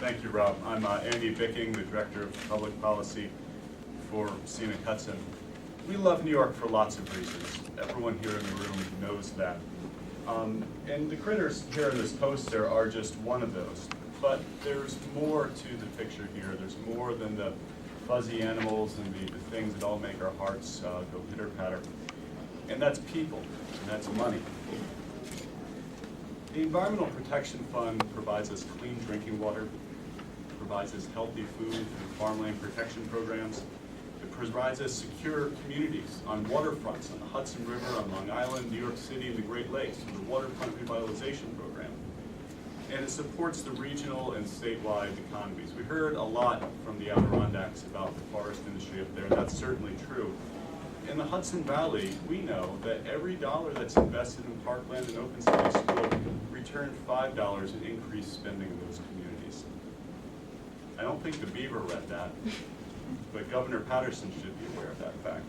Thank you, Rob. I'm Andy Bicking, the Director of Public Policy for Scenic Hudson. We love New York for lots of reasons. Everyone here in the room knows that. And the critters here in this poster are just one of those. But there's more to the picture here. There's more than the fuzzy animals and the things that all make our hearts go pitter-patter. And that's people, and that's money. The Environmental Protection Fund provides us clean drinking water, provides us healthy food through farmland protection programs. It provides us secure communities on waterfronts, on the Hudson River, on Long Island, New York City, and the Great Lakes, through the Waterfront Revitalization Program. And it supports the regional and statewide economies. We heard a lot from the Adirondacks about the forest industry up there, and that's certainly true. In the Hudson Valley, we know that every dollar that's invested in parkland and open space will return $5 in increased spending in those communities. I don't think the beaver read that, but Governor Patterson should be aware of that fact.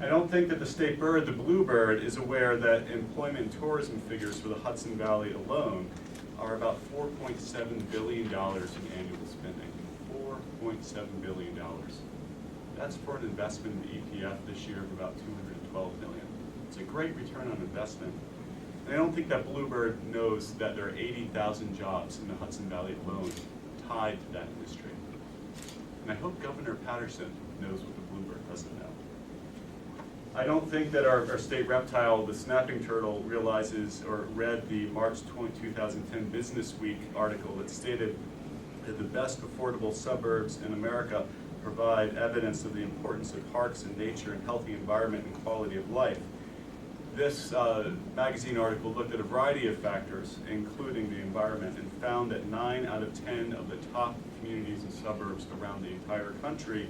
I don't think that the state bird, the bluebird, is aware that employment and tourism figures for the Hudson Valley alone are about $4.7 billion in annual spending. $4.7 billion. That's for an investment in the EPF this year of about $212 million. It's a great return on investment. And I don't think that bluebird knows that there are 80,000 jobs in the Hudson Valley alone tied to that industry. And I hope Governor Patterson knows what the bluebird doesn't know. I don't think that our state reptile, the snapping turtle, realizes or read the March 2010 Business Week article that stated that the best affordable suburbs in America provide evidence of the importance of parks and nature and healthy environment and quality of life. This magazine article looked at a variety of factors, including the environment, and found that 9 out of 10 of the top communities and suburbs around the entire country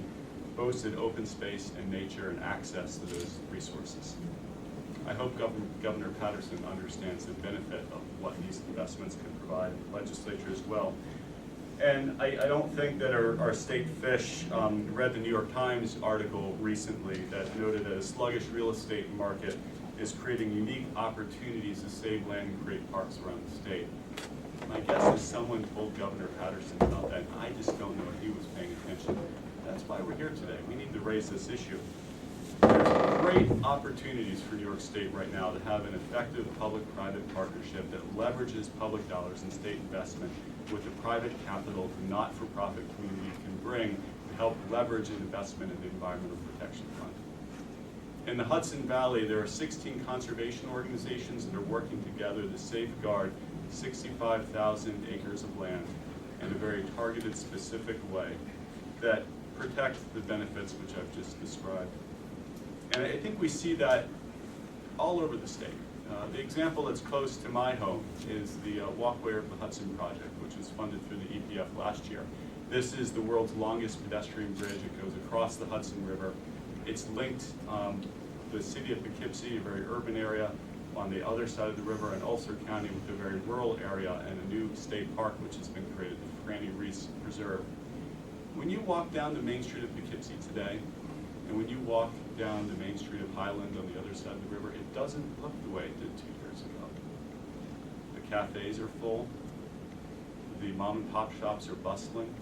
boasted open space and nature and access to those resources. I hope Governor Patterson understands the benefit of what these investments can provide, the legislature as well. And I don't think that our state fish read the New York Times article recently that noted that a sluggish real estate market is creating unique opportunities to save land and create parks around the state. My guess is someone told Governor Patterson about that. I just don't know if he was paying attention. That's why we're here today. We need to raise this issue. There's great opportunities for New York State right now to have an effective public-private partnership that leverages public dollars and state investment with the private capital the not-for-profit community can bring to help leverage an investment in the Environmental Protection Fund. In the Hudson Valley, there are 16 conservation organizations that are working together to safeguard 65,000 acres of land in a very targeted, specific way that protect the benefits which I've just described. And I think we see that all over the state. The example that's close to my home is the Walkway of the Hudson project, which was funded through the EPF last year. This is the world's longest pedestrian bridge. It goes across the Hudson River. It's linked the city of Poughkeepsie, a very urban area, on the other side of the river, and Ulster County with a very rural area and a new state park which has been created, the Franny Reese Preserve. When you walk down the main street of Poughkeepsie today, and when you walk down the main street of Highland on the other side of the river, it doesn't look the way it did 2 years ago. The cafes are full. The mom and pop shops are bustling.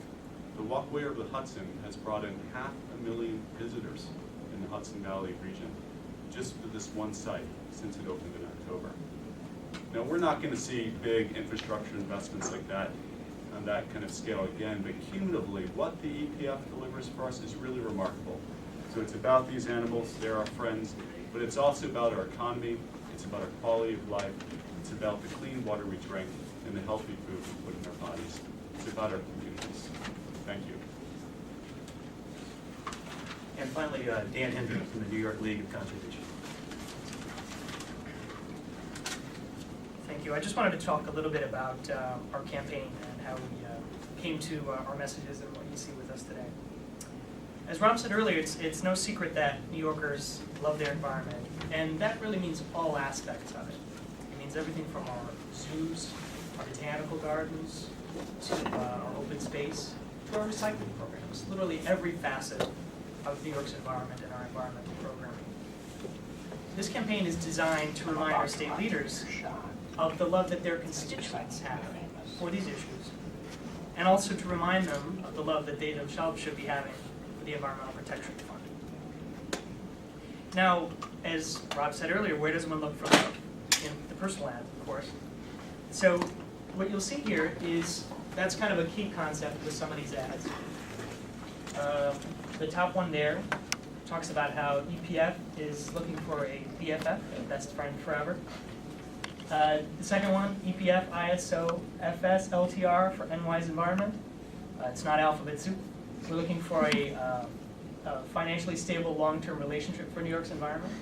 The Walkway of the Hudson has brought in 500,000 visitors in the Hudson Valley region just for this one site since it opened in October. Now, we're not going to see big infrastructure investments like that on that kind of scale again, but cumulatively, what the EPF delivers for us is really remarkable. So it's about these animals, they're our friends, but it's also about our economy, it's about our quality of life, it's about the clean water we drink and the healthy food we put in our bodies. It's about our communities. Thank you. And finally, Dan Hendricks from the New York League of Conservation. Thank you. I just wanted to talk a little bit about our campaign and how we came to our messages and what you see with us today. As Rob said earlier, it's no secret that New Yorkers love their environment, and that really means all aspects of it. It means everything from our zoos, our botanical gardens, to our open space, to our recycling programs, literally every facet of New York's environment and our environmental programming. This campaign is designed to remind our state leaders of the love that their constituents have for these issues, and also to remind them of the love that they themselves should be having for the Environmental Protection Fund. Now, as Rob said earlier, where does one look for love? In the personal ads, of course. So what you'll see here is that's kind of a key concept with some of these ads. The top one there talks about how EPF is looking for a BFF, a best friend forever. The second one, EPF ISO FS LTR for NY's environment. It's not alphabet soup. We're looking for a financially stable long-term relationship for New York's environment.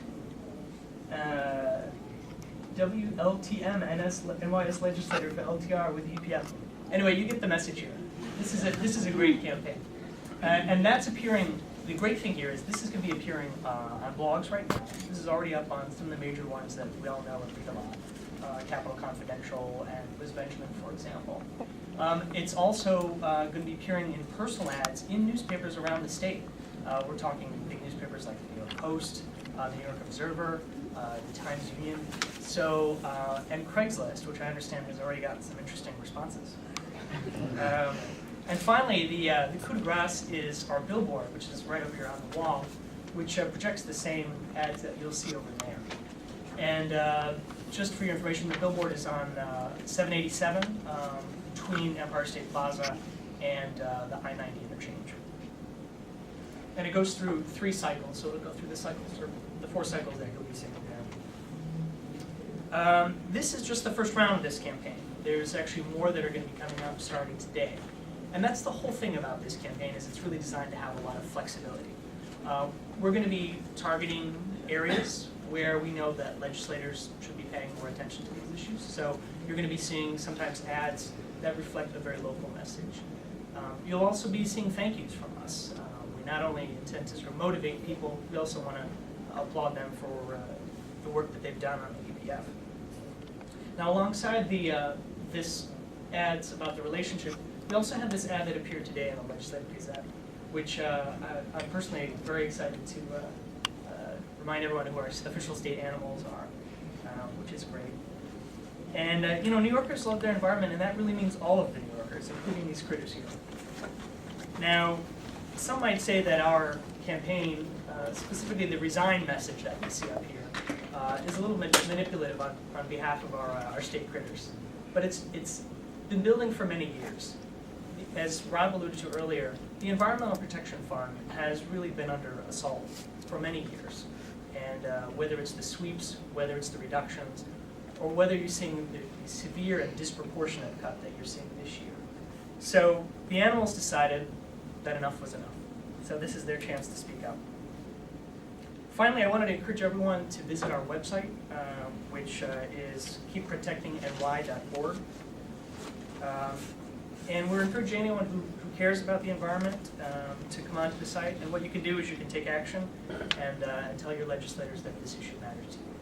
WLTM NYS legislator for LTR with EPF. Anyway, you get the message here. This is a great campaign, and that's appearing. The great thing here is this is going to be appearing on blogs right now. This is already up on some of the major ones that we all know and read a lot. Capital Confidential and Liz Benjamin, for example. It's also going to be appearing in personal ads in newspapers around the state. We're talking big newspapers like the New York Post, the New York Observer, the Times Union, so and Craigslist, which I understand has already got some interesting responses. And finally, the coup de grace is our billboard, which is right up here on the wall, which projects the same ads that you'll see over there. And just for your information, the billboard is on 787 between Empire State Plaza and the I-90 interchange. And it goes through 3 cycles, so it'll go through the cycles, or the 4 cycles that you'll be seeing there. This is just the first round of this campaign. There's actually more that are going to be coming up starting today. And that's the whole thing about this campaign, is it's really designed to have a lot of flexibility. We're going to be targeting areas where we know that legislators should be paying more attention to these issues. So you're going to be seeing sometimes ads that reflect a very local message. You'll also be seeing thank yous from us. We not only intend to sort of motivate people, we also want to applaud them for the work that they've done on the EPF. Now, alongside this ads about the relationship, we also have this ad that appeared today in the Legislative Gazette, which I'm personally very excited to remind everyone who our official state animals are, which is great. And you know, New Yorkers love their environment, and that really means all of the New Yorkers, including these critters here. Now, some might say that our campaign, specifically the resign message that we see up here, is a little manipulative on behalf of our state critters. But it's been building for many years. As Rob alluded to earlier, the Environmental Protection Fund has really been under assault for many years. And whether it's the sweeps, whether it's the reductions, or whether you're seeing the severe and disproportionate cut that you're seeing this year. So the animals decided that enough was enough. So this is their chance to speak up. Finally, I wanted to encourage everyone to visit our website, which is keepprotectingny.org. And we're encouraging anyone who cares about the environment to come onto the site. And what you can do is you can take action and tell your legislators that this issue matters to you.